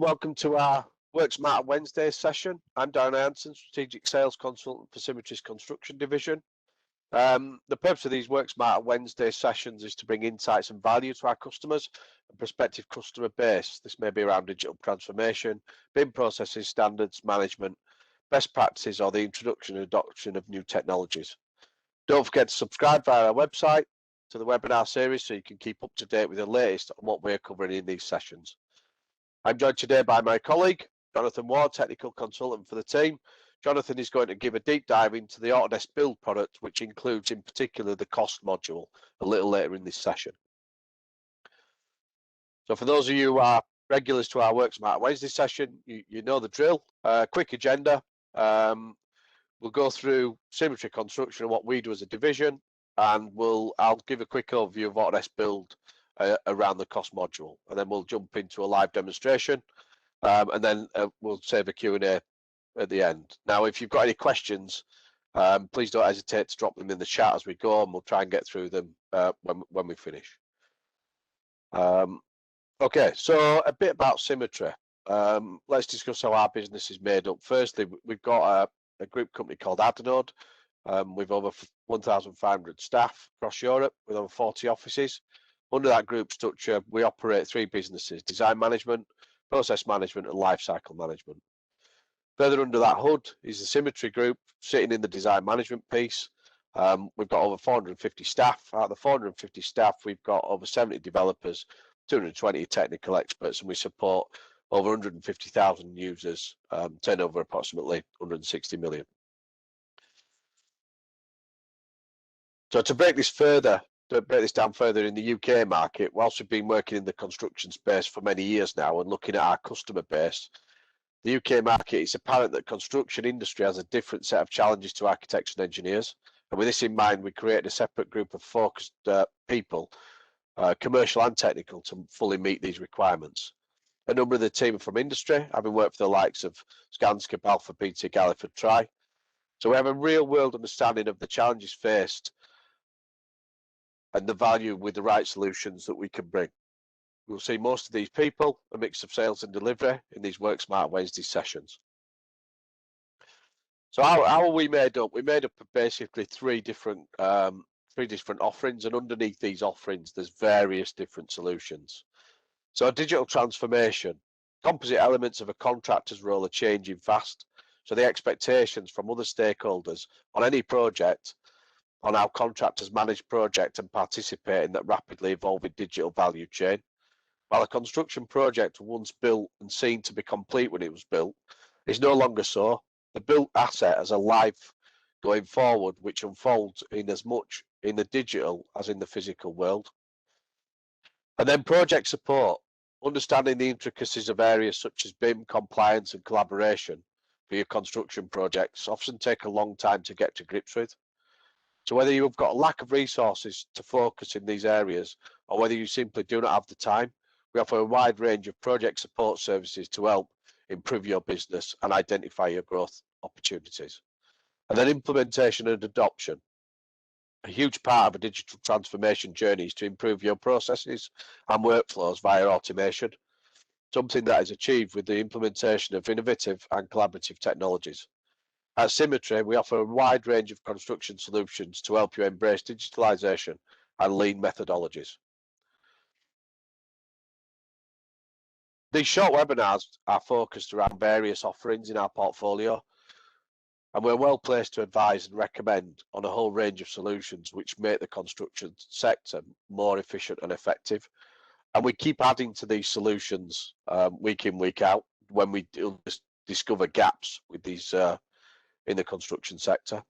welcome to our Work Smarter Wednesday session. I'm Darren Hanson, Strategic Sales Consultant for Symmetry's Construction Division. The purpose of these Work Smarter Wednesday sessions is to bring insights and value to our customers and prospective customer base. This may be around digital transformation, BIM processes, standards, management, best practices, or the introduction and adoption of new technologies. Don't forget to subscribe via our website to the webinar series so you can keep up to date with the latest on what we're covering in these sessions. I'm joined today by my colleague, Jonathan Ward, Technical Consultant for the team. Jonathan is going to give a deep dive into the Autodesk Build product, which includes in particular the cost module, a little later in this session. So for those of you who are regulars to our Work Smarter Wednesday session, you know the drill. Quick agenda. We'll go through Symmetry Construction and what we do as a division, and I'll give a quick overview of Autodesk Build around the cost module, and then we'll jump into a live demonstration, and then we'll save a Q&A at the end. Now, if you've got any questions, please don't hesitate to drop them in the chat as we go, and we'll try and get through them when we finish. Okay, so a bit about Symmetry. Let's discuss how our business is made up. Firstly, we've got a group company called Adenode with over 1,500 staff across Europe with over 40 offices. Under that group structure, we operate three businesses: design management, process management, and lifecycle management. Further under that hood is the Symmetry group, sitting in the design management piece. We've got over 450 staff. Out of the 450 staff, we've got over 70 developers, 220 technical experts, and we support over 150,000 users, turnover approximately 160 million. So to break this down further in the UK market, whilst we've been working in the construction space for many years now and looking at our customer base, the UK market, it's apparent that construction industry has a different set of challenges to architects and engineers. And with this in mind, we created a separate group of focused people, commercial and technical, to fully meet these requirements. A number of the team are from industry, having worked for the likes of Skanska, Balfour, BT, Galliford, Try. So we have a real world understanding of the challenges faced and the value with the right solutions that we can bring. We'll see most of these people, a mix of sales and delivery, in these Work Smarter Wednesday sessions. So how are we made up? We're made up of basically three different offerings, and underneath these offerings, there's various different solutions. So digital transformation, composite elements of a contractor's role are changing fast. So the expectations from other stakeholders on any project on how contractors manage project and participate in that rapidly evolving digital value chain. While a construction project once built and seen to be complete when it was built, is no longer so. The built asset has a life going forward, which unfolds in as much in the digital as in the physical world. And then project support, understanding the intricacies of areas such as BIM, compliance and collaboration for your construction projects often take a long time to get to grips with. So whether you've got a lack of resources to focus in these areas, or whether you simply do not have the time, we offer a wide range of project support services to help improve your business and identify your growth opportunities. And then implementation and adoption. A huge part of a digital transformation journey is to improve your processes and workflows via automation, something that is achieved with the implementation of innovative and collaborative technologies. At Symmetry, we offer a wide range of construction solutions to help you embrace digitalization and lean methodologies. These short webinars are focused around various offerings in our portfolio, and we're well placed to advise and recommend on a whole range of solutions which make the construction sector more efficient and effective. And we keep adding to these solutions week in, week out when we discover gaps with these in the construction sector.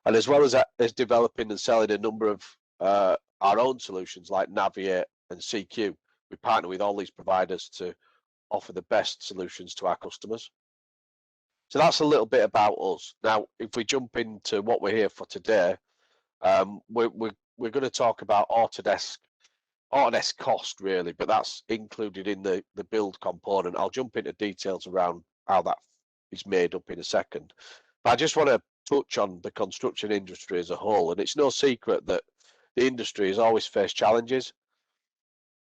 And as well as developing and selling a number of our own solutions like Navigate and CQ, we partner with all these providers to offer the best solutions to our customers. So that's a little bit about us. Now, if we jump into what we're here for today, we're going to talk about Autodesk cost really, but that's included in the build component. I'll jump into details around how that is made up in a second. But I just want to touch on the construction industry as a whole, and it's no secret that the industry has always faced challenges,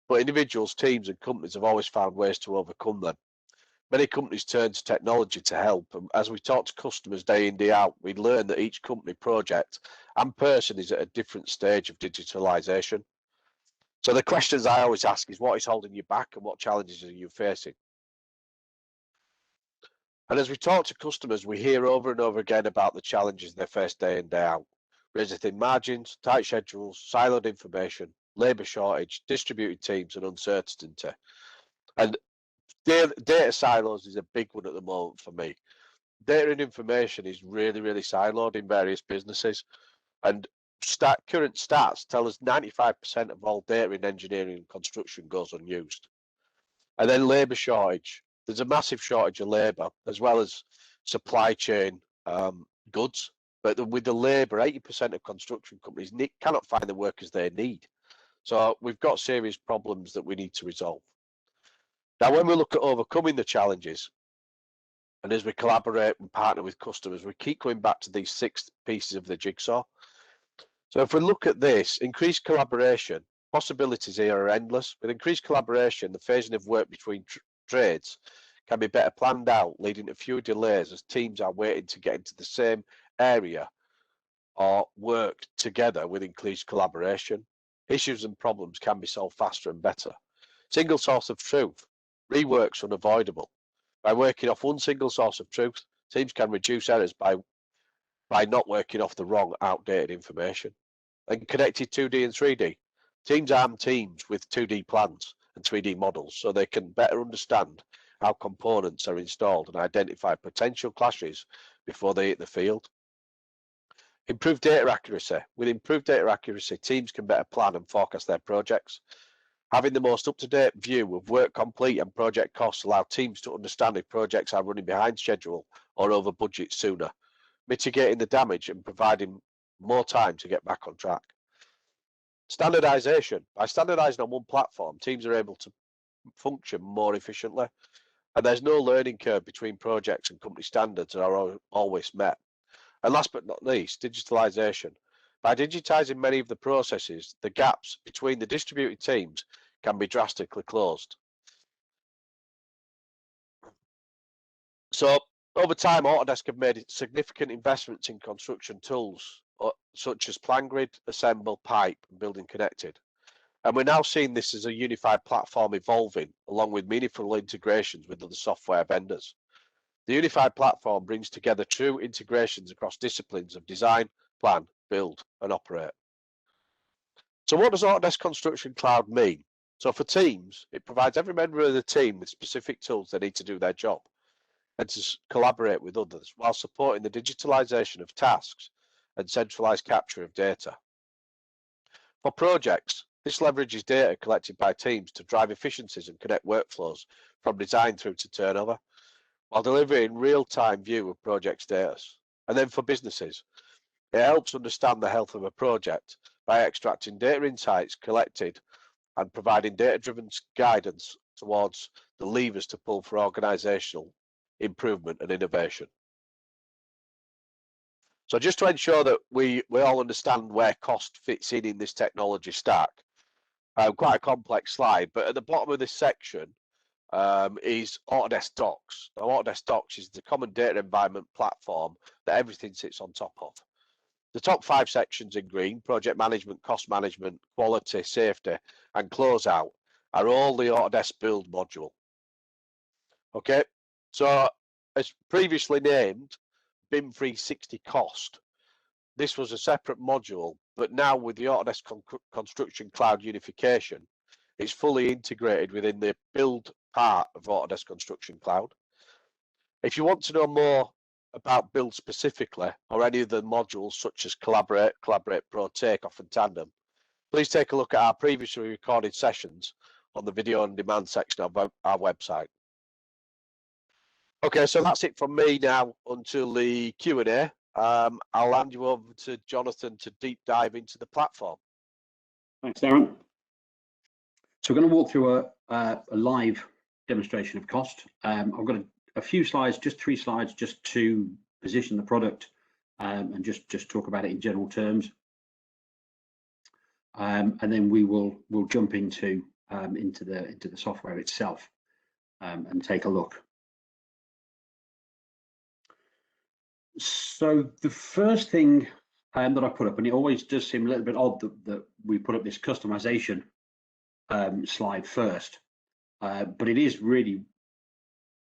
but individuals, teams and companies have always found ways to overcome them. Many companies turn to technology to help, and as we talk to customers day in, day out, we learn that each company, project and person is at a different stage of digitalisation. So the questions I always ask is, what is holding you back and what challenges are you facing? And as we talk to customers, we hear over and over again about the challenges they face day in, day out. Raising thin margins, tight schedules, siloed information, labour shortage, distributed teams and uncertainty. And data silos is a big one at the moment for me. Data and information is really, really siloed in various businesses. And current stats tell us 95% of all data in engineering and construction goes unused. And then labour shortage. There's a massive shortage of labour as well as supply chain goods. But with the labour, 80% of construction companies cannot find the workers they need. So we've got serious problems that we need to resolve. Now, when we look at overcoming the challenges, and as we collaborate and partner with customers, we keep going back to these 6 pieces of the jigsaw. So if we look at this, increased collaboration, possibilities here are endless. With increased collaboration, the phasing of work between trades can be better planned out, leading to fewer delays as teams are waiting to get into the same area or work together with increased collaboration. Issues and problems can be solved faster and better. Single source of truth. Rework's unavoidable. By working off one single source of truth, teams can reduce errors by not working off the wrong, outdated information. And connected 2D and 3D. Teams arm teams with 2D plans and 3D models so they can better understand how components are installed and identify potential clashes before they hit the field. Improved data accuracy. With improved data accuracy, teams can better plan and forecast their projects. Having the most up-to-date view of work complete and project costs allow teams to understand if projects are running behind schedule or over budget sooner, mitigating the damage and providing more time to get back on track. Standardization. By standardizing on one platform, teams are able to function more efficiently, and there's no learning curve between projects and company standards are always met. And last but not least, digitalization. By digitizing many of the processes, the gaps between the distributed teams can be drastically closed. So over time, Autodesk have made significant investments in construction tools such as PlanGrid, Assemble, Pipe, and Building Connected. And we're now seeing this as a unified platform evolving along with meaningful integrations with other software vendors. The unified platform brings together true integrations across disciplines of design, plan, build, and operate. So what does Autodesk Construction Cloud mean? So for teams, it provides every member of the team with specific tools they need to do their job and to collaborate with others while supporting the digitalization of tasks and centralized capture of data. For projects, this leverages data collected by teams to drive efficiencies and connect workflows from design through to turnover, while delivering real-time view of project status. And then for businesses, it helps understand the health of a project by extracting data insights collected and providing data-driven guidance towards the levers to pull for organizational improvement and innovation. So just to ensure that we all understand where cost fits in this technology stack, quite a complex slide, but at the bottom of this section, is Autodesk Docs. Now, Autodesk Docs is the common data environment platform that everything sits on top of. The top 5 sections in green, project management, cost management, quality, safety, and closeout, are all the Autodesk build module. Okay, so as previously named, BIM 360 cost. This was a separate module, but now with the Autodesk Construction Cloud unification, it's fully integrated within the build part of Autodesk Construction Cloud. If you want to know more about build specifically, or any of the modules such as Collaborate, Collaborate Pro, Takeoff and Tandem, please take a look at our previously recorded sessions on the video on demand section of our website. Okay, so that's it from me now until the Q&A. I'll hand you over to Jonathan to deep dive into the platform. Thanks, Darren. So we're going to walk through a live demonstration of cost. I've got a few slides, just 3 slides, just to position the product and just talk about it in general terms. And then we'll jump into the software itself and take a look. So the first thing that I put up, and it always does seem a little bit odd that we put up this customization slide first, but it is really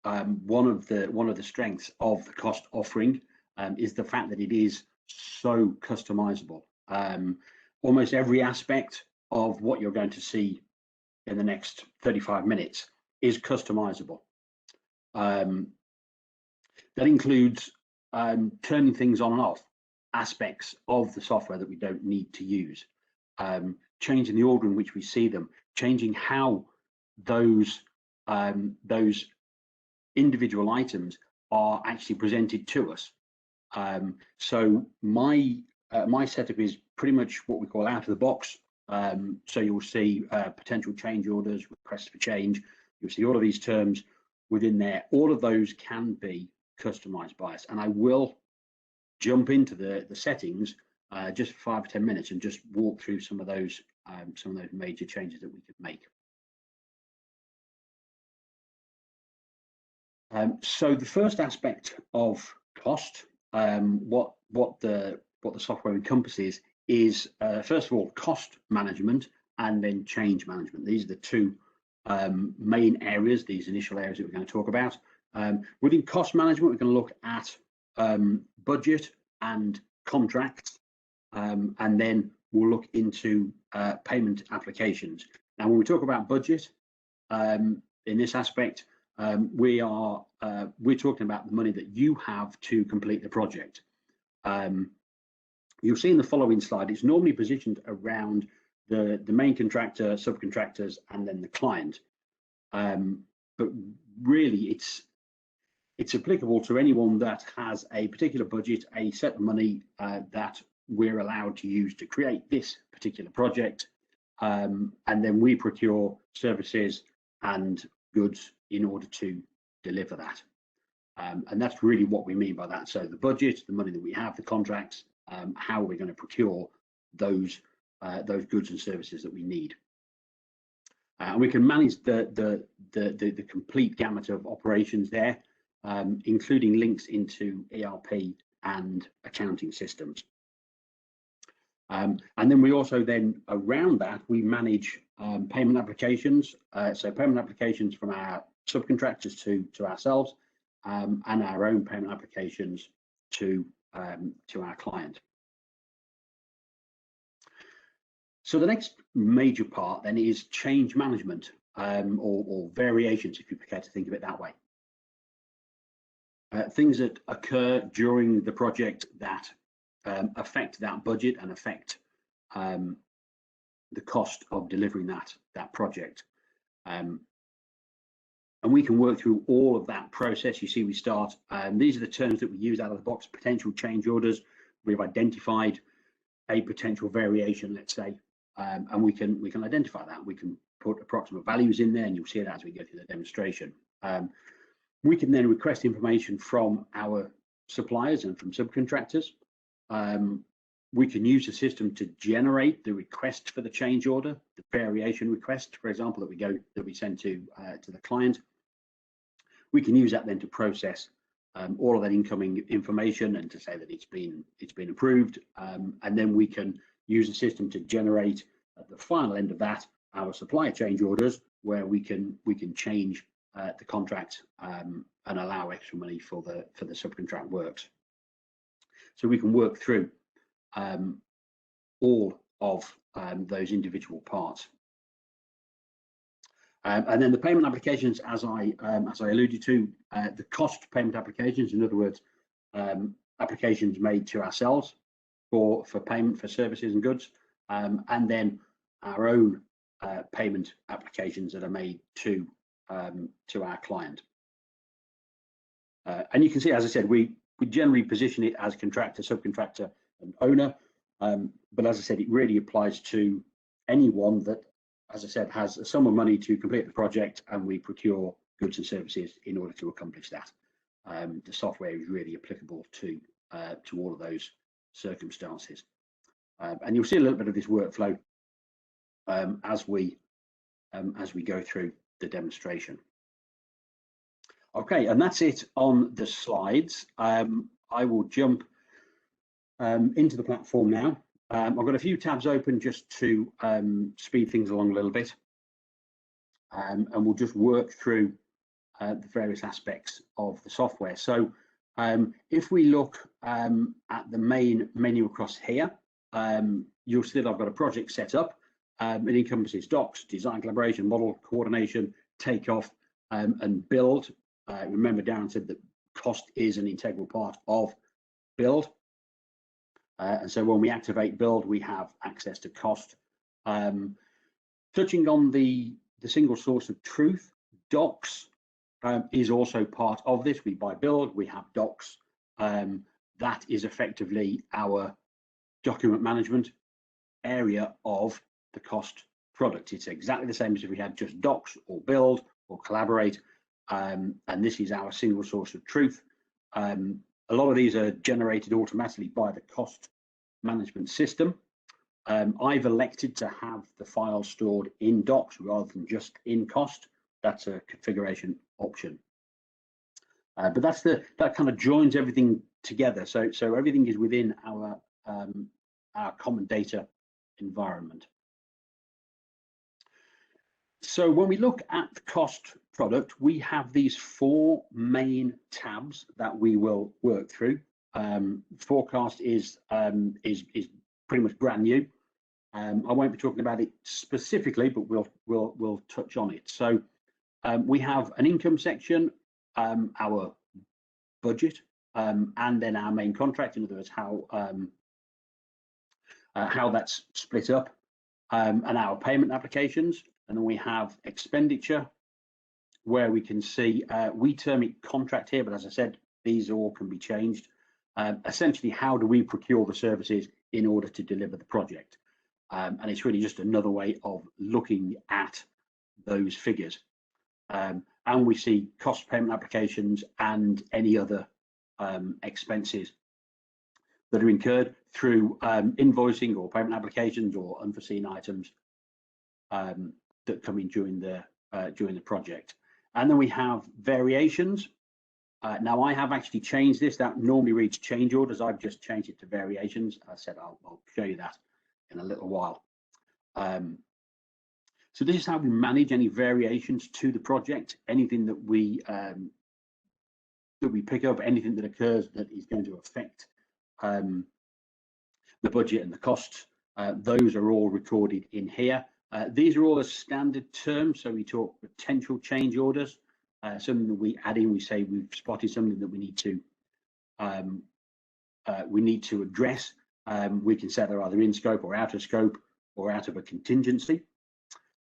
one of the strengths of the cost offering is the fact that it is so customizable. Almost every aspect of what you're going to see in the next 35 minutes is customizable. That includes turning things on and off, aspects of the software that we don't need to use, changing the order in which we see them, changing how those individual items are actually presented to us. So my setup is pretty much what we call out of the box. So you'll see potential change orders, requests for change. You'll see all of these terms within there. All of those can be customized by us, and I will jump into the settings just for 5 or 10 minutes and just walk through some of those major changes that we could make. So the first aspect of cost, what the software encompasses is first of all cost management and then change management. These are the two main areas, these initial areas that we're going to talk about. Within cost management, we're going to look at budget and contracts, and then we'll look into payment applications. Now, when we talk about budget in this aspect, we're talking about the money that you have to complete the project. You'll see in the following slide, it's normally positioned around the main contractor, subcontractors, and then the client. But really, it's applicable to anyone that has a particular budget, a set of money that we're allowed to use to create this particular project, and then we procure services and goods in order to deliver that. And that's really what we mean by that. So the budget, the money that we have, the contracts, how we're going to procure those goods and services that we need. And we can manage the complete gamut of operations there, including links into ERP and accounting systems. And then we also then, around that, we manage payment applications. So payment applications from our subcontractors to ourselves, and our own payment applications to our client. So the next major part then is change management, or variations, if you prefer to think of it that way. Things that occur during the project that affect that budget and affect the cost of delivering that project. And we can work through all of that process. You see, we start, these are the terms that we use out of the box: potential change orders. We've identified a potential variation, let's say, and we can identify that. We can put approximate values in there, and you'll see that as we go through the demonstration. We can then request information from our suppliers and from subcontractors. We can use the system to generate the request for the change order, the variation request, for example, that we send to the client. We can use that then to process all of that incoming information and to say that it's been approved, and then we can use the system to generate at the final end of that our supplier change orders, where we can change the contract and allow extra money for the subcontract works. So we can work through all of those individual parts. And then the payment applications, as I alluded to, the cost payment applications, in other words, applications made to ourselves for payment for services and goods, and then our own payment applications that are made to our client. And you can see, as I said, we generally position it as contractor, subcontractor, and owner. But as I said, it really applies to anyone that, as I said, has a sum of money to complete the project, and we procure goods and services in order to accomplish that. The software is really applicable to all of those circumstances. And you'll see a little bit of this workflow as we go through the demonstration. Okay, and that's it on the slides. I I will jump into the platform now. I've got a few tabs open just to speed things along a little bit, and we'll just work through the various aspects of the software. So if we look at the main menu across here, you'll see that I've got a project set up. It encompasses docs, design, collaboration, model, coordination, takeoff, and build. Remember, Darren said that cost is an integral part of build. And so when we activate build, we have access to cost. Touching on the single source of truth, docs is also part of this. We buy build, we have docs. That is effectively our document management area of the cost product. It's exactly the same as if we had just docs or build or collaborate. And this is our single source of truth. A lot of these are generated automatically by the cost management system. I've elected to have the file stored in docs rather than just in cost. That's a configuration option. But that kind of joins everything together. So everything is within our common data environment. So when we look at the cost product, we have these 4 main tabs that we will work through. Forecast is pretty much brand new. I won't be talking about it specifically, but we'll touch on it. So we have an income section, our budget, and then our main contract. In other words, how that's split up, and our payment applications. And then we have expenditure, where we can see, we term it contract here, but as I said, these all can be changed. Essentially, how do we procure the services in order to deliver the project? And it's really just another way of looking at those figures. And we see cost payment applications and any other expenses that are incurred through invoicing or payment applications or unforeseen items that come in during the project. And then we have variations. Now I have actually changed this. That normally reads change orders. I've just changed it to variations. I said I'll show you that in a little while. So this is how we manage any variations to the project. Anything that we pick up, anything that occurs that is going to affect the budget and the costs, those are all recorded in here. These are all the standard terms. So we talk potential change orders. Something that we add in, we say we've spotted something that we need to address. We can say they're either in scope or out of a contingency.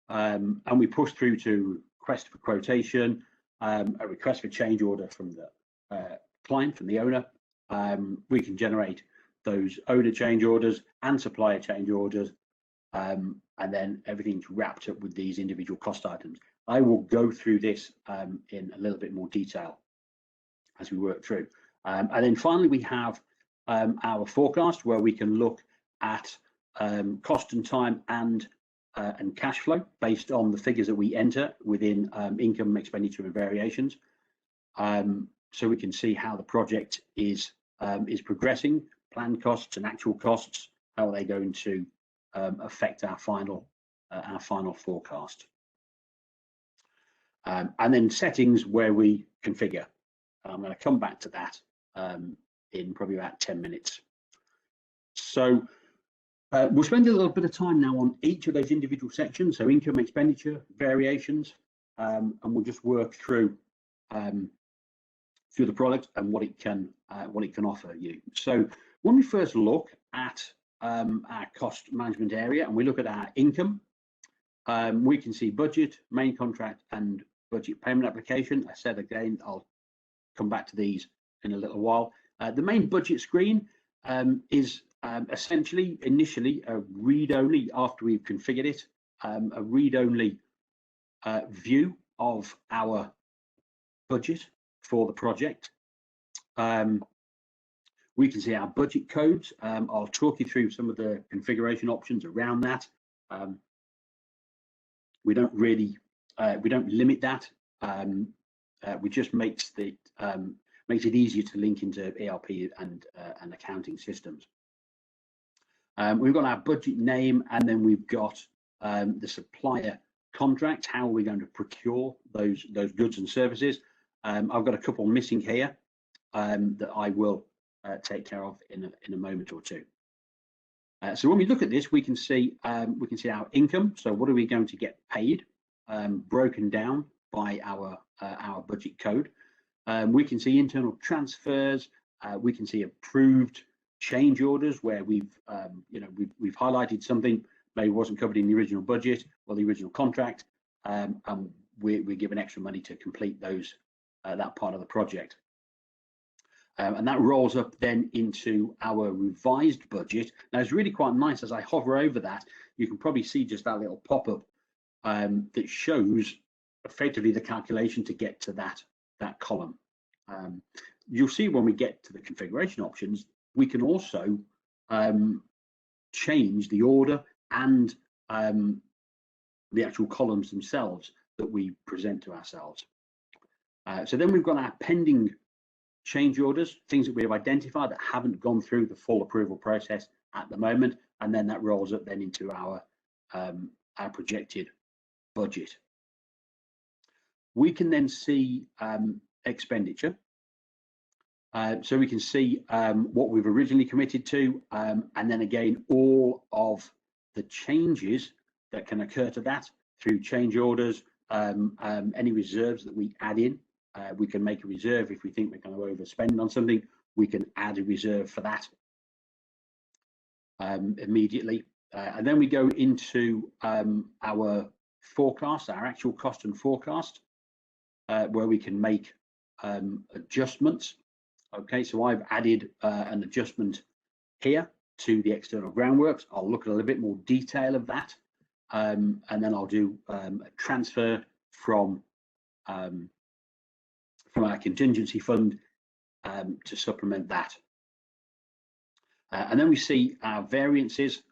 And we push through to request for quotation, a request for change order from the client, from the owner. We can generate those owner change orders and supplier change orders. And then everything's wrapped up with these individual cost items. I will go through this in a little bit more detail as we work through. And then finally, we have our forecast, where we can look at cost and time and cash flow based on the figures that we enter within income, expenditure, and variations. So we can see how the project is progressing, planned costs and actual costs, how are they going to affect our final forecast. And then settings, where we configure. I'm going to come back to that in probably about 10 minutes. So we'll spend a little bit of time now on each of those individual sections. So income, expenditure, variations, and we'll just work through the product and what it can offer you. So when we first look at our cost management area and we look at our income, we can see budget, main contract, and budget payment application. I said again, I'll come back to these in a little while. The main budget screen is essentially initially a read-only, after we've configured it, a read-only view of our budget for the project. We can see our budget codes. I'll talk you through some of the configuration options around that. We don't limit that. We just makes the makes it easier to link into ERP and accounting systems. We've got our budget name, and then we've got the supplier contract. How are we going to procure those goods and services? I've got a couple missing here that I will take care of in a moment or two. So when we look at this, we can see our income. So what are we going to get paid, broken down by our budget code. We can see internal transfers. We can see approved change orders where we've highlighted something maybe wasn't covered in the original budget or the original contract, and we're given extra money to complete those that part of the project. And that rolls up then into our revised budget. Now it's really quite nice. As I hover over that, you can probably see just that little pop-up that shows effectively the calculation to get to that column. You'll see when we get to the configuration options, we can also change the order and the actual columns themselves that we present to ourselves. So then we've got our pending change orders, things that we have identified that haven't gone through the full approval process at the moment, and then that rolls up then into our projected budget. We can then see expenditure. So we can see what we've originally committed to, and then again all of the changes that can occur to that through change orders, any reserves that we add in. We can make a reserve if we think we're going to overspend on something. We can add a reserve for that immediately. And then we go into our forecast, our actual cost and forecast, where we can make adjustments. Okay, so I've added an adjustment here to the external groundworks. I'll look at a little bit more detail of that, and then I'll do a transfer from our contingency fund to supplement that. And then we see our variances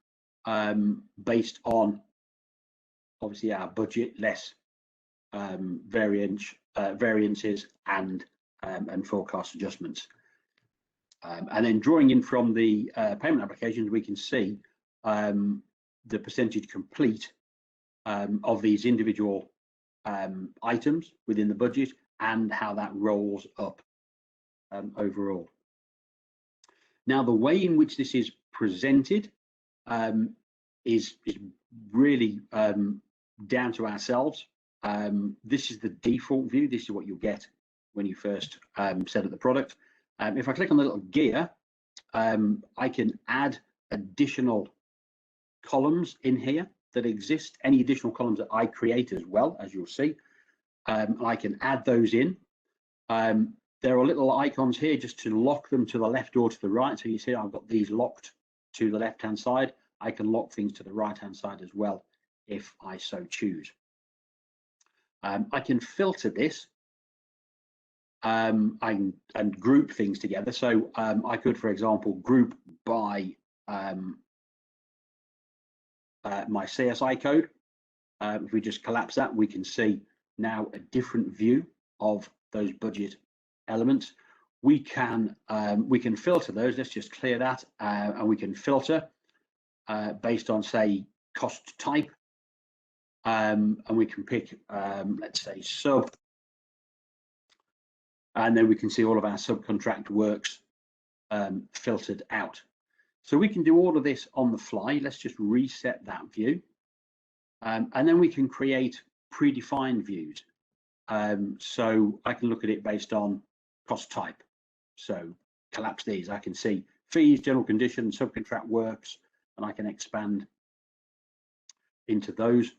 based on obviously our budget less variances and forecast adjustments. And then drawing in from the payment applications, we can see the percentage complete of these individual items within the budget and how that rolls up overall. Now, the way in which this is presented is really down to ourselves. This is the default view. This is what you'll get when you first set up the product. If I click on the little gear, I can add additional columns in here that exist, any additional columns that I create as well, as you'll see. I can add those in. There are little icons here just to lock them to the left or to the right. So you see I've got these locked to the left-hand side. I can lock things to the right-hand side as well if I so choose. I can filter this and group things together. So I could, for example, group by my CSI code. If we just collapse that, we can see now a different view of those budget elements. We can filter those. Let's just clear that, and we can filter based on, say, cost type, and we can pick, let's say, sub, and then we can see all of our subcontract works filtered out. So we can do all of this on the fly. Let's just reset that view, and then we can create predefined views. So I can look at it based on cost type. So collapse these. I can see fees, general conditions, subcontract works, and I can expand into those.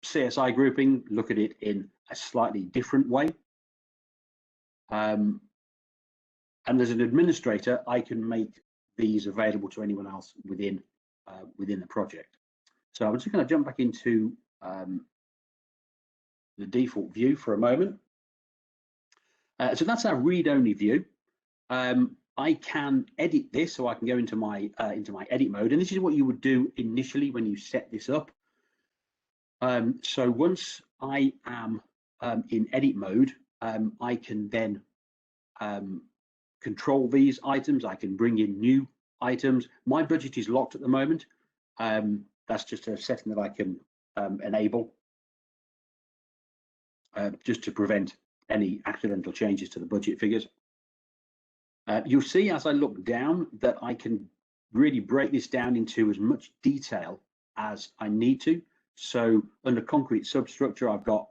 CSI grouping, look at it in a slightly different way. And as an administrator, I can make these available to anyone else within the project. So I'm just going to jump back into the default view for a moment. So that's our read-only view. I can edit this, so I can go into my edit mode, and this is what you would do initially when you set this up. So once I am in edit mode, I can then control these items. I can bring in new items. My budget is locked at the moment. That's just a setting that I can enable just to prevent any accidental changes to the budget figures. You'll see as I look down that I can really break this down into as much detail as I need to. So under concrete substructure, I've got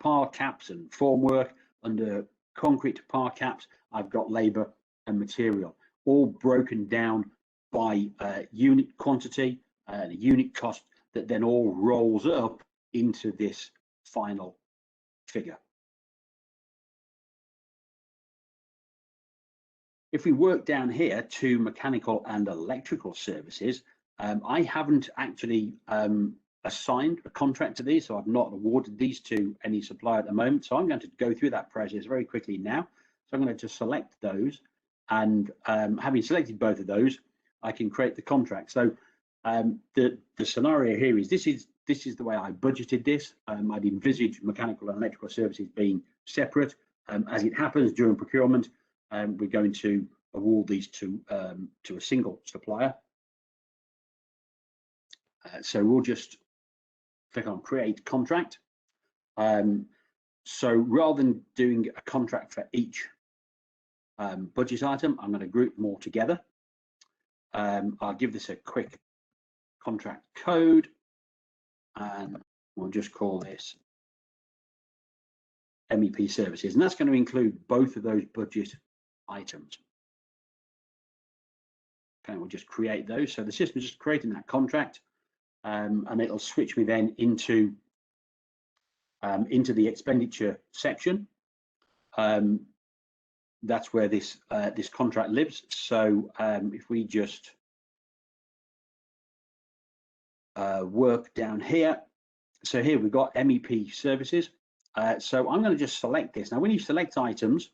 par caps and formwork. Under concrete par caps, I've got labor and material, all broken down by unit quantity and unit cost that then all rolls up into this final figure. If we work down here to mechanical and electrical services, I haven't actually assigned a contract to these, so I've not awarded these to any supplier at the moment. So I'm going to go through that process very quickly now. So I'm going to just select those, and having selected both of those, I can create the contract. So the scenario here is this is the way I budgeted this. I'd envisaged mechanical and electrical services being separate. As it happens during procurement, we're going to award these to a single supplier. So we'll just click on create contract. So rather than doing a contract for each budget item, I'm going to group them all together. I'll give this a quick contract code, and we'll just call this MEP Services, and that's going to include both of those budget items. Okay, we'll just create those. So the system is just creating that contract, and it'll switch me then into the expenditure section. That's where this this contract lives. So if we just work down here, so here we've got MEP Services. So I'm going to just select this. Now, when you select items,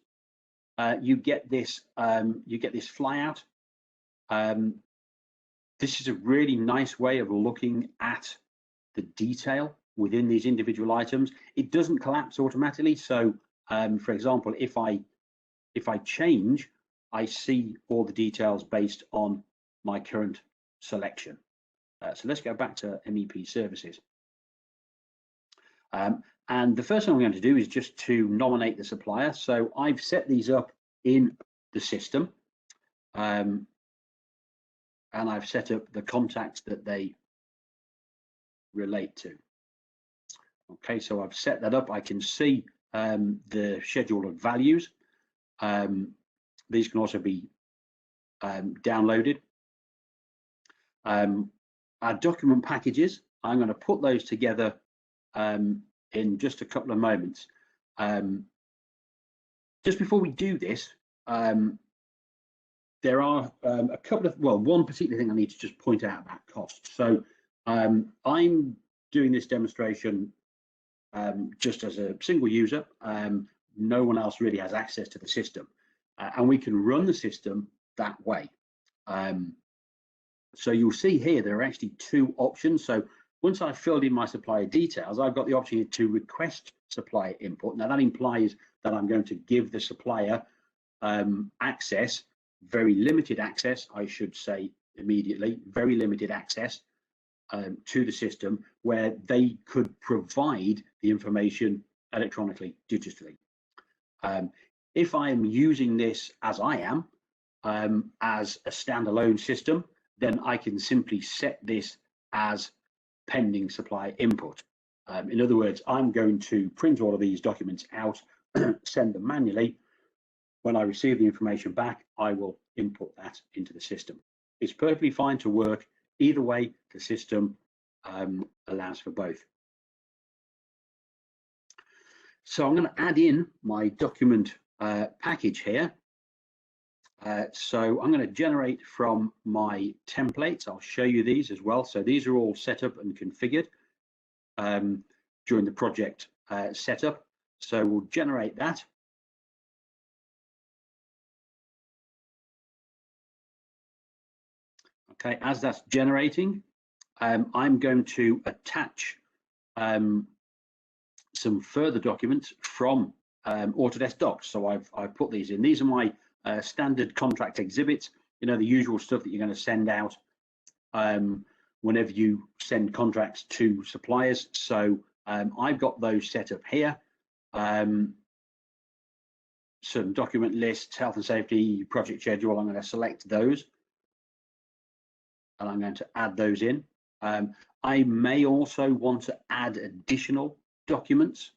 you get this flyout. This is a really nice way of looking at the detail within these individual items. It doesn't collapse automatically. So, for example, if I change, I see all the details based on my current selection. So let's go back to MEP Services. And the first thing I'm going to do is just to nominate the supplier. So I've set these up in the system, and I've set up the contacts that they relate to. Okay, so I've set that up. I can see the schedule of values. These can also be downloaded. Our document packages, I'm going to put those together in just a couple of moments. Just before we do this, there are a couple of, well, one particular thing I need to just point out about cost. So I'm doing this demonstration just as a single user. No one else really has access to the system, and we can run the system that way. So you'll see here there are actually two options. So once I've filled in my supplier details, I've got the option to request supplier input. Now that implies that I'm going to give the supplier access, very limited access, I should say immediately, very limited access to the system where they could provide the information electronically, digitally. If I am using this as I am, as a standalone system, then I can simply set this as pending supplier input. In other words, I'm going to print all of these documents out, send them manually. When I receive the information back, I will input that into the system. It's perfectly fine to work either way. The system allows for both. So I'm going to add in my document package here. So I'm going to generate from my templates. I'll show you these as well. So these are all set up and configured during the project setup. So we'll generate that. Okay, as that's generating, I'm going to attach some further documents from Autodesk Docs. So I've put these in. These are my standard contract exhibits, you know, the usual stuff that you're going to send out whenever you send contracts to suppliers. So I've got those set up here. Some document lists, health and safety, project schedule. I'm going to select those and I'm going to add those in. I may also want to add additional documents.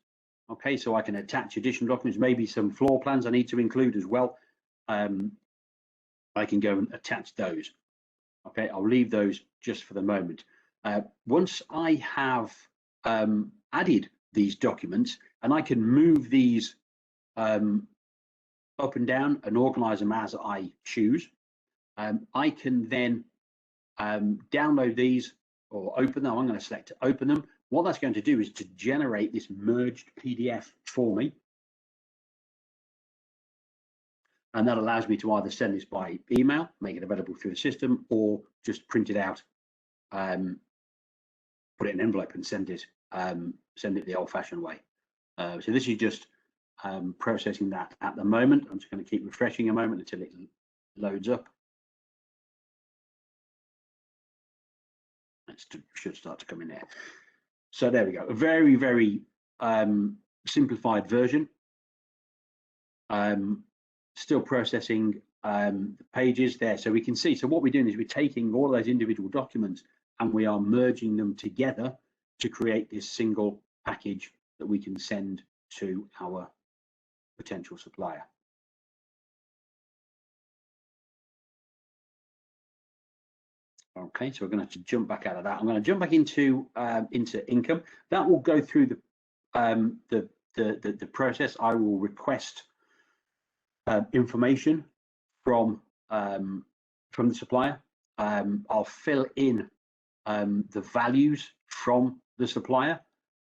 Okay, so I can attach additional documents, maybe some floor plans I need to include as well. I can go and attach those. Okay, I'll leave those just for the moment. Once I have added these documents, and I can move these up and down and organize them as I choose, I can then download these or open them. I'm going to select to open them. What that's going to do is to generate this merged PDF for me. And that allows me to either send this by email, make it available through the system, or just print it out, put it in an envelope and send it the old-fashioned way. So this is just processing that at the moment. I'm just going to keep refreshing a moment until it loads up. It should start to come in there. So there we go. A very, very simplified version. Still processing the pages there, so we can see. So what we're doing is we're taking all those individual documents and we are merging them together to create this single package that we can send to our potential supplier. Okay, so we're going to have to jump back out of that. I'm going to jump back into income. That will go through the process. I will request information from the supplier. I'll fill in the values from the supplier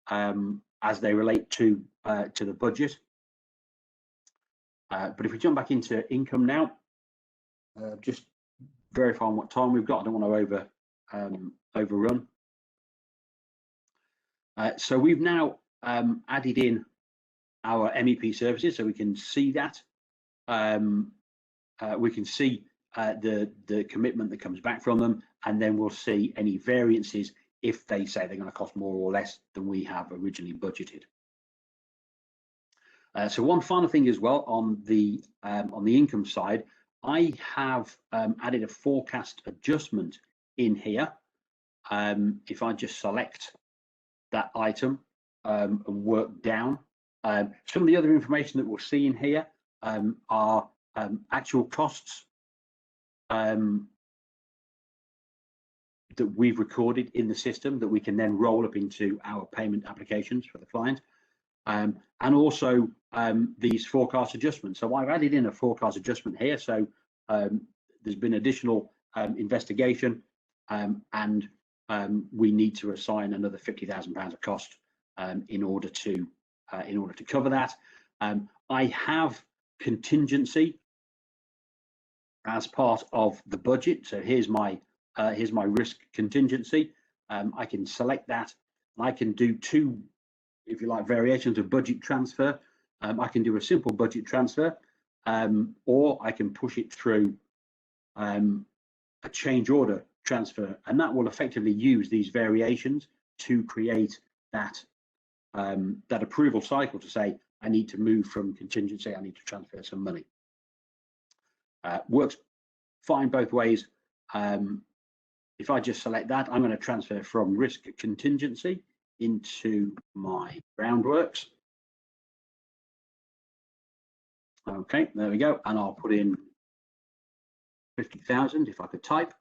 as they relate to the budget. But if we jump back into income now, just verifying what time we've got. I don't want to overrun. So we've now added in our MEP services, so we can see that. We can see the commitment that comes back from them, and then we'll see any variances if they say they're going to cost more or less than we have originally budgeted. So one final thing as well on the income side, I have added a forecast adjustment in here. If I just select that item and work down, some of the other information that we'll see in here are actual costs that we've recorded in the system that we can then roll up into our payment applications for the client, and also these forecast adjustments. So I've added in a forecast adjustment here. So there's been additional investigation, and we need to assign another £50,000 of cost in order to cover that. I have contingency as part of the budget. So here's my risk contingency. I can select that. I can do two, if you like, variations of budget transfer. I can do a simple budget transfer, or I can push it through a change order transfer, and that will effectively use these variations to create that approval cycle to say, I need to move from contingency, I need to transfer some money. Works fine both ways. If I just select that, I'm going to transfer from risk contingency into my groundworks. Okay, there we go, and I'll put in 50,000 if I could type.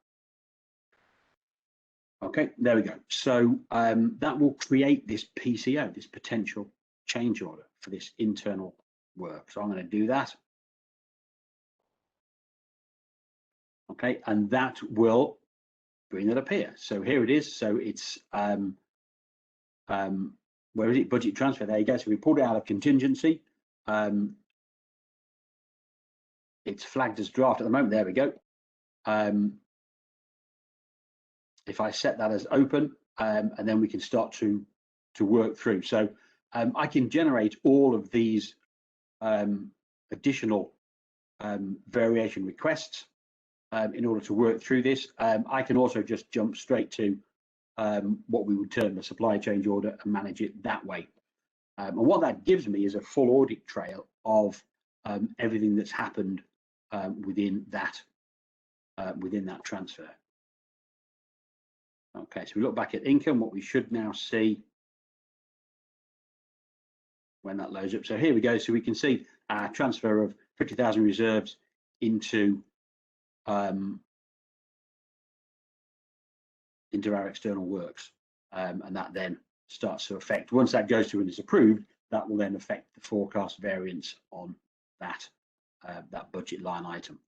Okay, there we go. So that will create this PCO, this potential change order for this internal work. So I'm going to do that. Okay, and that will bring it up here. So here it is. So it's where is it? Budget transfer. There you go. So we pulled it out of contingency. It's flagged as draft at the moment. There we go. If I set that as open, and then we can start to work through. So I can generate all of these additional variation requests in order to work through this. I can also just jump straight to what we would term a supply change order and manage it that way. And what that gives me is a full audit trail of everything that's happened within that transfer. Okay, so we look back at income, what we should now see when that loads up. So here we go. So we can see our transfer of 50,000 reserves into our external works, and that then starts to affect. Once that goes through and is approved, that will then affect the forecast variance on that budget line item.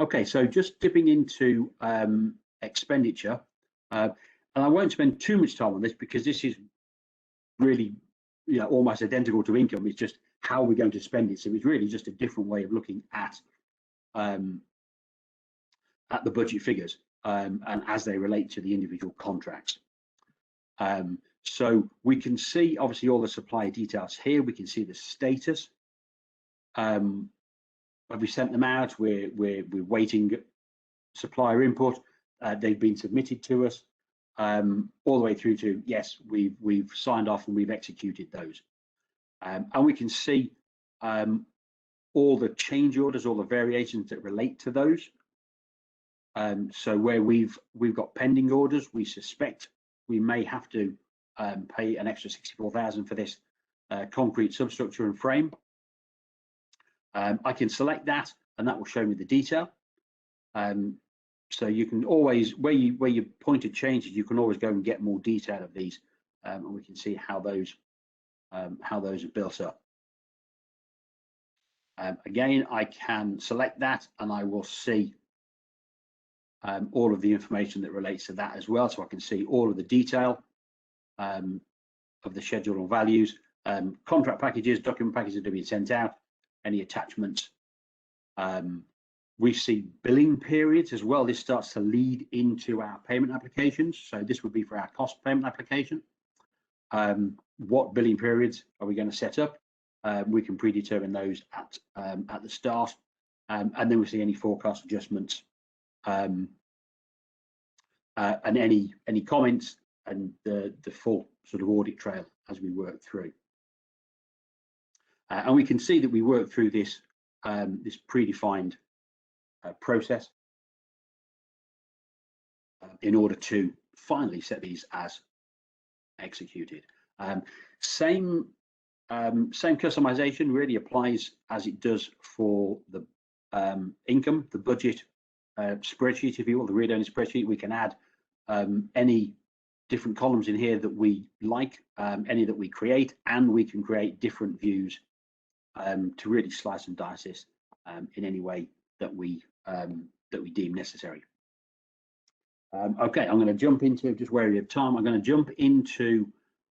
Okay, so just dipping into expenditure, and I won't spend too much time on this because this is really, almost identical to income. It's just how we're going to spend it. So it's really just a different way of looking at the budget figures and as they relate to the individual contracts. So we can see obviously all the supplier details here. We can see the status. Have we sent them out? We're waiting supplier input. They've been submitted to us, all the way through to yes, we've signed off and we've executed those. And we can see all the change orders, all the variations that relate to those. So where we've got pending orders, we suspect we may have to pay an extra 64,000 for this concrete substructure and frame. I can select that and that will show me the detail. So you can always, where you pointed changes, you can always go and get more detail of these, and we can see how those are built up. Again, I can select that and I will see all of the information that relates to that as well. So I can see all of the detail of the schedule or values, contract packages, document packages that have been sent out, any attachments. We see billing periods as well. This starts to lead into our payment applications. So this would be for our cost payment application. What billing periods are we going to set up? We can predetermine those at the start, and then we see any forecast adjustments and any comments and the full sort of audit trail as we work through. And we can see that we work through this this predefined process in order to finally set these as executed. Same customization really applies as it does for the income, the budget spreadsheet, if you will, the read-only spreadsheet. We can add any different columns in here that we like, any that we create, and we can create different views to really slice and dice this in any way that we deem necessary. Okay, I'm going to jump into, just wary of time, I'm going to jump into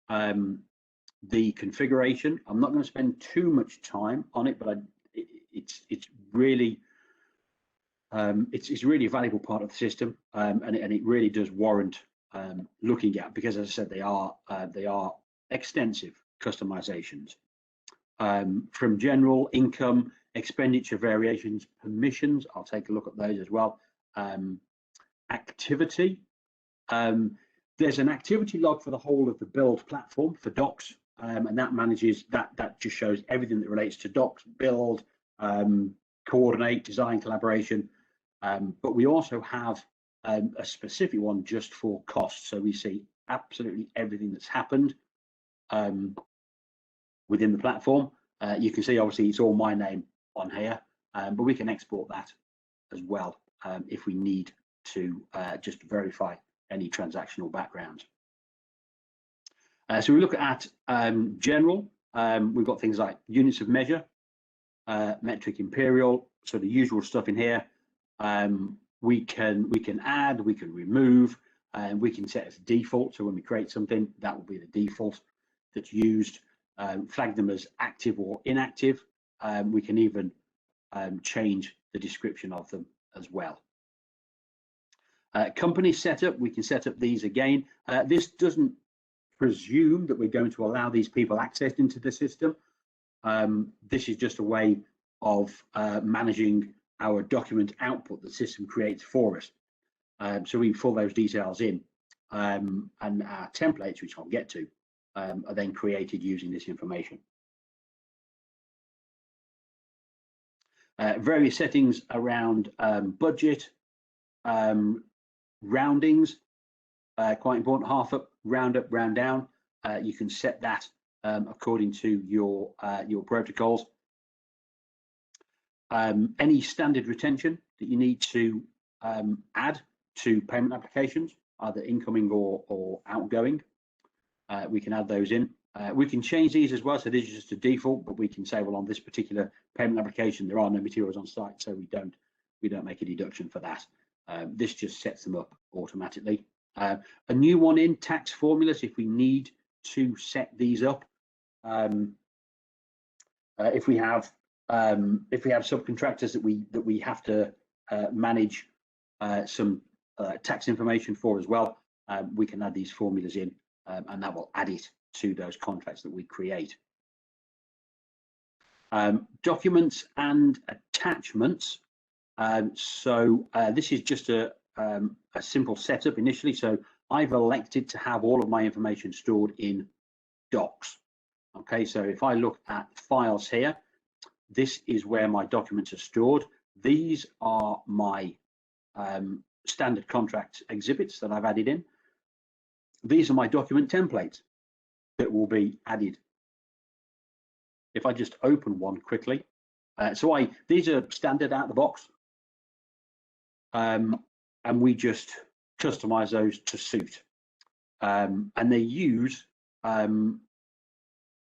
the configuration. I'm not going to spend too much time on it, but it's really it's really a valuable part of the system, and it really does warrant looking at, because as I said, they are extensive customizations. From general, income, expenditure, variations, permissions, I'll take a look at those as well. Activity, there's an activity log for the whole of the build platform for Docs, and that manages that just shows everything that relates to Docs, build, coordinate, design, collaboration, but we also have a specific one just for costs, so we see absolutely everything that's happened within the platform. You can see obviously it's all my name on here, but we can export that as well if we need to just verify any transactional background. So we look at general, we've got things like units of measure, metric imperial, so the usual stuff in here. We can add, we can remove, and we can set as default. So when we create something, that will be the default that's used. Flag them as active or inactive. We can even change the description of them as well. Company setup, we can set up these again. This doesn't presume that we're going to allow these people access into the system. This is just a way of managing our document output the system creates for us. So we fill those details in, and our templates, which I'll get to, are then created using this information. Various settings around budget, roundings, quite important, half up, round down. You can set that according to your protocols. Any standard retention that you need to add to payment applications, either incoming or outgoing, we can add those in. We can change these as well, so this is just a default, but we can say, well, on this particular payment application there are no materials on site, so we don't make a deduction for that. This just sets them up automatically. A new one in tax formulas, if we need to set these up. If we have subcontractors that we have to manage some tax information for as well, we can add these formulas in, and that will add it to those contracts that we create. Documents and attachments. So this is just a simple setup initially. So I've elected to have all of my information stored in Docs. Okay, so if I look at files here, this is where my documents are stored. These are my standard contract exhibits that I've added in. These are my document templates that will be added. If I just open one quickly, these are standard out of the box, and we just customize those to suit, and they use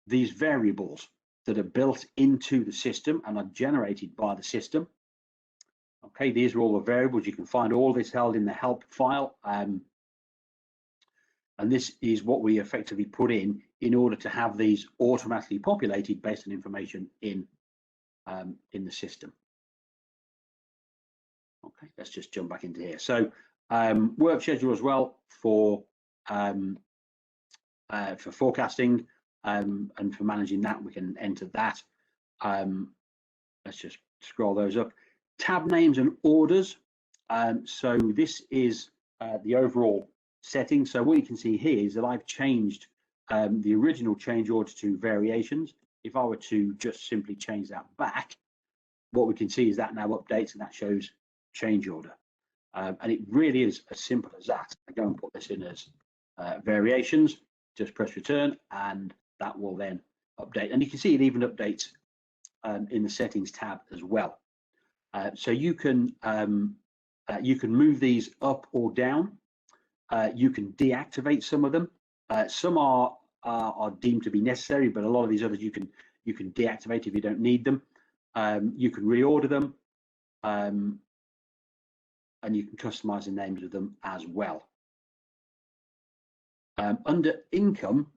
these variables that are built into the system and are generated by the system. Okay, these are all the variables. You can find all this held in the help file, and this is what we effectively put in order to have these automatically populated based on information in the system. Okay, let's just jump back into here. So work schedule as well for forecasting and for managing that, we can enter that. Let's just scroll those up. Tab names and orders. So this is the overall setting. So what you can see here is that I've changed the original change order to variations. If I were to just simply change that back, what we can see is that now updates and that shows change order. And it really is as simple as that. I go and put this in as variations, just press return, and that will then update. And you can see it even updates in the settings tab as well. So you can move these up or down. You can deactivate some of them. Some are deemed to be necessary, but a lot of these others you can deactivate if you don't need them. You can reorder them, and you can customize the names of them as well. Under income,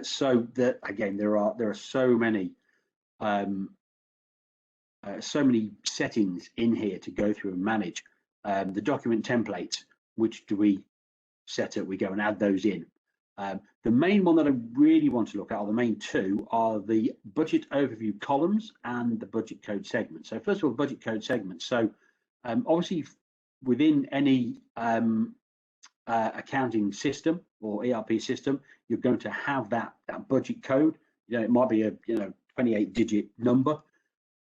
so that again there are so many settings in here to go through and manage. The document templates, which do we set up? We go and add those in. The main one that I really want to look at, or the main two, are the budget overview columns and the budget code segment. So first of all, budget code segment. So obviously within any accounting system or ERP system, you're going to have that budget code. You know, it might be a 28-digit number.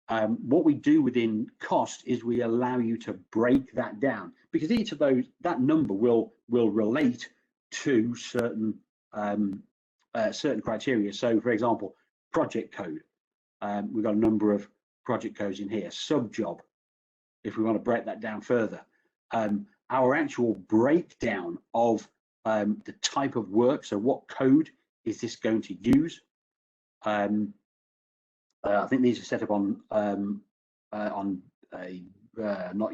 What we do within cost is we allow you to break that down, because each of those, that number will relate to certain criteria. So for example, project code, we've got a number of project codes in here. Sub job, if we want to break that down further. Our actual breakdown of the type of work, so what code is this going to use? I think these are set up on not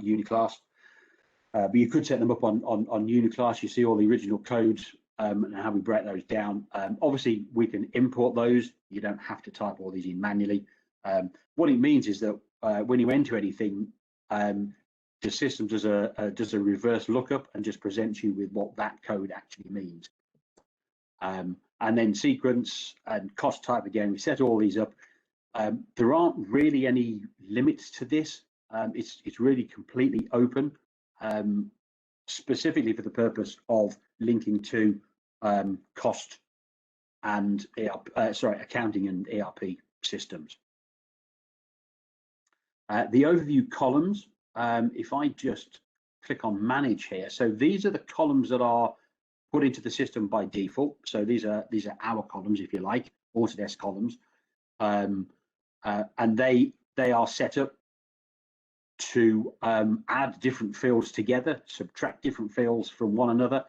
Uniclass, but you could set them up on Uniclass. You see all the original codes and how we break those down. Obviously, we can import those. You don't have to type all these in manually. What it means is that when you enter anything, the system does a reverse lookup and just presents you with what that code actually means. And then sequence and cost type again. We set all these up. There aren't really any limits to this. It's really completely open, specifically for the purpose of linking to cost and accounting and ERP systems. The overview columns, if I just click on manage here, so these are the columns that are put into the system by default. So these are our columns, if you like, Autodesk columns, and they are set up to add different fields together, subtract different fields from one another,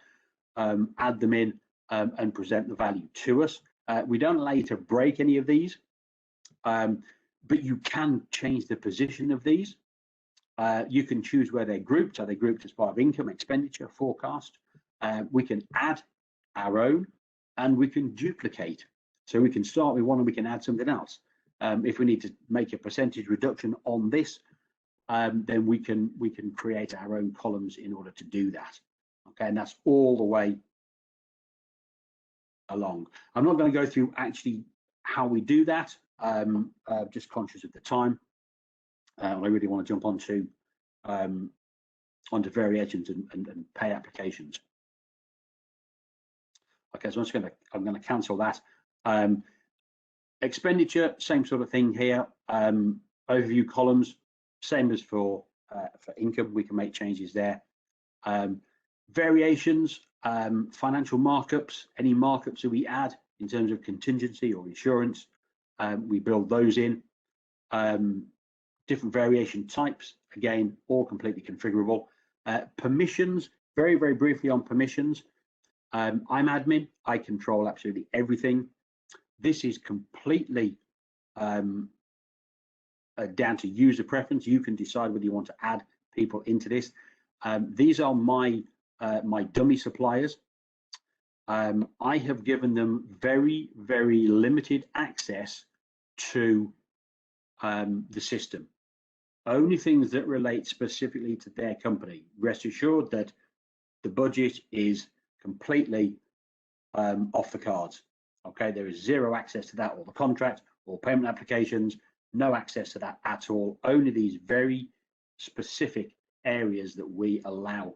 add them in, and present the value to us. We don't allow you to break any of these, but you can change the position of these. You can choose where they're grouped. Are they grouped as part of income, expenditure, forecast? We can add our own, and we can duplicate. So we can start with one and we can add something else. If we need to make a percentage reduction on this, then we can create our own columns in order to do that. Okay, and that's all the way along. I'm not going to go through actually how we do that. Just conscious of the time. I really want to jump onto variations and pay applications. Okay, so I'm going to cancel that. Expenditure, same sort of thing here. Overview columns, same as for income. We can make changes there. Variations, financial markups, any markups that we add in terms of contingency or insurance, we build those in. Different variation types, again, all completely configurable. Permissions, very, very briefly on permissions. I'm admin, I control absolutely everything. This is completely down to user preference. You can decide whether you want to add people into this. These are my dummy suppliers. I have given them very, very limited access to the system. Only things that relate specifically to their company. Rest assured that the budget is completely off the cards. Okay, there is zero access to that, or the contract, or payment applications, no access to that at all. Only these very specific areas that we allow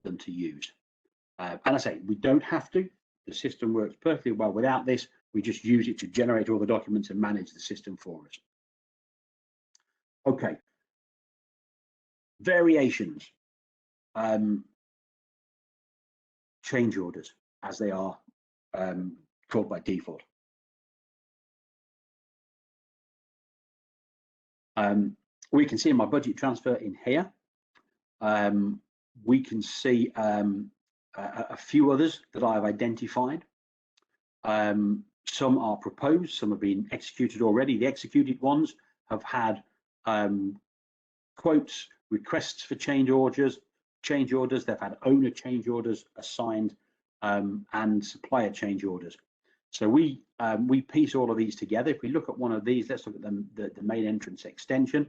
them to use. And I say, we don't have to. The system works perfectly well without this. We just use it to generate all the documents and manage the system for us. Okay. Variations. Change orders, as they are called by default. We can see in my budget transfer in here, we can see a few others that I've identified. Some are proposed, some have been executed already. The executed ones have had quotes, requests for change orders. They've had owner change orders assigned, and supplier change orders. So we piece all of these together. If we look at one of these, let's look at the main entrance extension.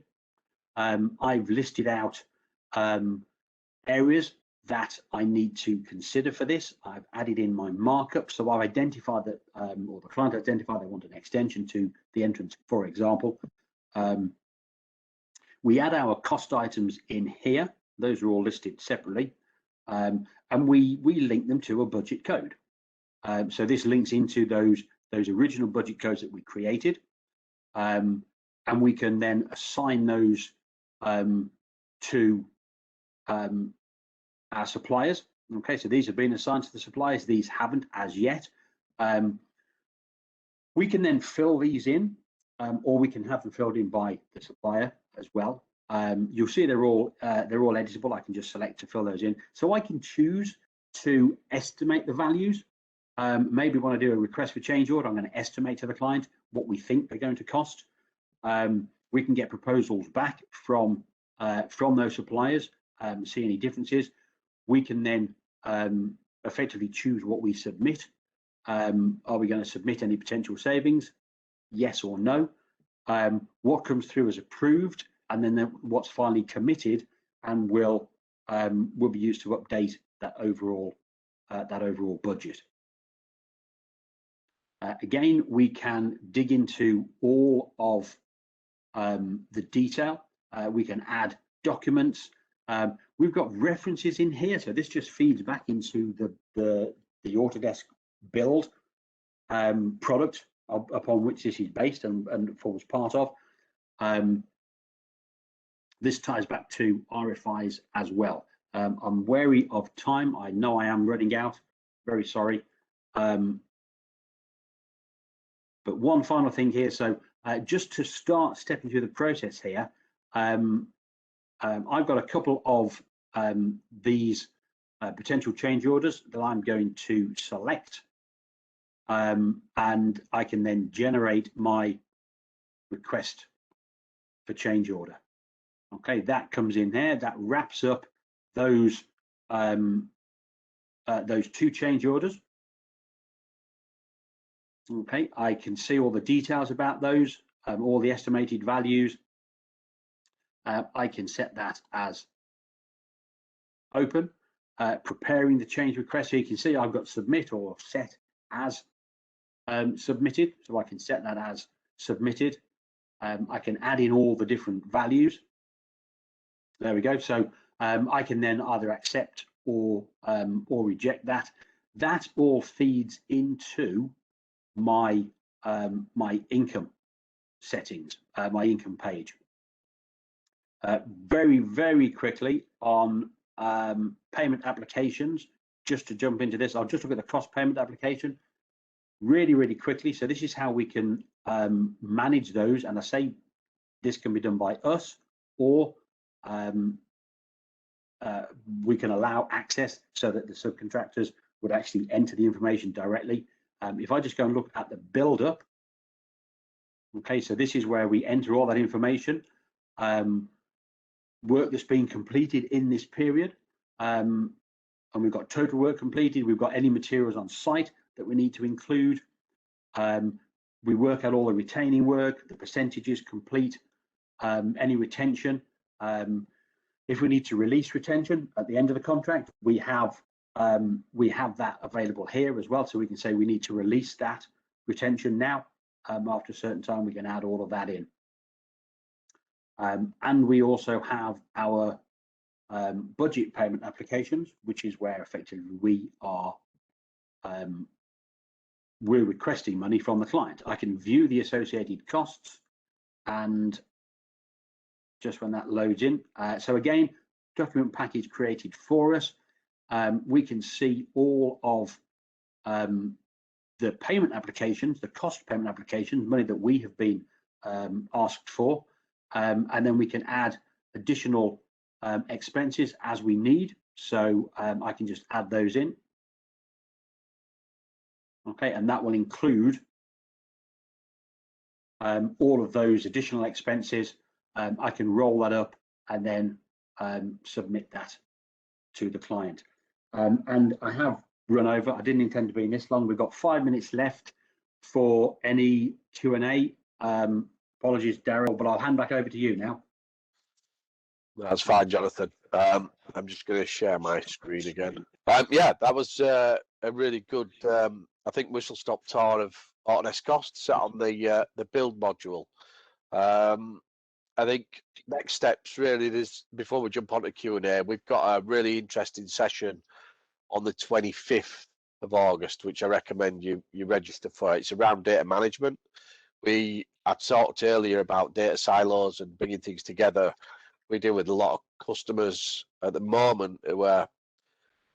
I've listed out areas that I need to consider for this. I've added in my markup. So I've identified that, or the client identified they want an extension to the entrance, for example. We add our cost items in here. Those are all listed separately. And we link them to a budget code. So this links into those original budget codes that we created. And we can then assign those to our suppliers. Okay, so these have been assigned to the suppliers. These haven't as yet. We can then fill these in, or we can have them filled in by the supplier as well. You'll see they're all editable. I can just select to fill those in. So I can choose to estimate the values. Maybe when I do a request for change order, I'm going to estimate to the client what we think they're going to cost. We can get proposals back from those suppliers, see any differences. We can then effectively choose what we submit. Are we going to submit any potential savings? Yes or no. What comes through as approved, and then what's finally committed and will be used to update that overall budget. Again, we can dig into all of the detail. We can add documents. We've got references in here, so this just feeds back into the Autodesk build product upon which this is based and forms part of. This ties back to RFIs as well. I'm wary of time. I know I am running out. Very sorry. But one final thing here. So just to start stepping through the process here, I've got a couple of these potential change orders that I'm going to select, and I can then generate my request for change order. Okay, that comes in there. That wraps up those two change orders. Okay, I can see all the details about those, all the estimated values. I can set that as open, preparing the change request. So you can see I've got submit or set as submitted, so I can set that as submitted. I can add in all the different values. There we go. So I can then either accept or reject that. That all feeds into my my income settings, my income page. Very quickly on payment applications, just to jump into this, I'll just look at the cost payment application really quickly. So this is how we can manage those, and I say this can be done by us, or we can allow access so that the subcontractors would actually enter the information directly. If I just go and look at the build up, okay, so this is where we enter all that information, work that's been completed in this period, and we've got total work completed, we've got any materials on site that we need to include, we work out all the retaining work, the percentages complete, any retention. If we need to release retention at the end of the contract, we have that available here as well, so we can say we need to release that retention now. After a certain time, we can add all of that in. And we also have our budget payment applications, which is where effectively we're requesting money from the client. I can view the associated costs, and just when that loads in, so again, document package created for us. We can see all of the payment applications, the cost payment applications, money that we have been asked for, and then we can add additional expenses as we need. So I can just add those in. Okay, and that will include all of those additional expenses. I can roll that up and then submit that to the client. And I have run over. I didn't intend to be in this long. We've got 5 minutes left for any Q&A. Apologies, Daryl, but I'll hand back over to you now. That's fine, Jonathan. I'm just going to share my screen again. Yeah, that was a really good, I think, whistle-stop tour of Autodesk Costs set on the build module. I think next steps really is, before we jump onto Q&A, we've got a really interesting session on the 25th of August, which I recommend you register for. It's around data management. I talked earlier about data silos and bringing things together. We deal with a lot of customers at the moment who are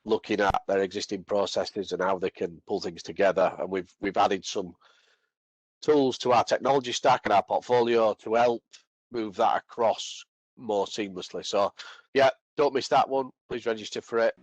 looking at their existing processes and how they can pull things together. And we've added some tools to our technology stack and our portfolio to help move that across more seamlessly. So yeah, don't miss that one. Please register for it.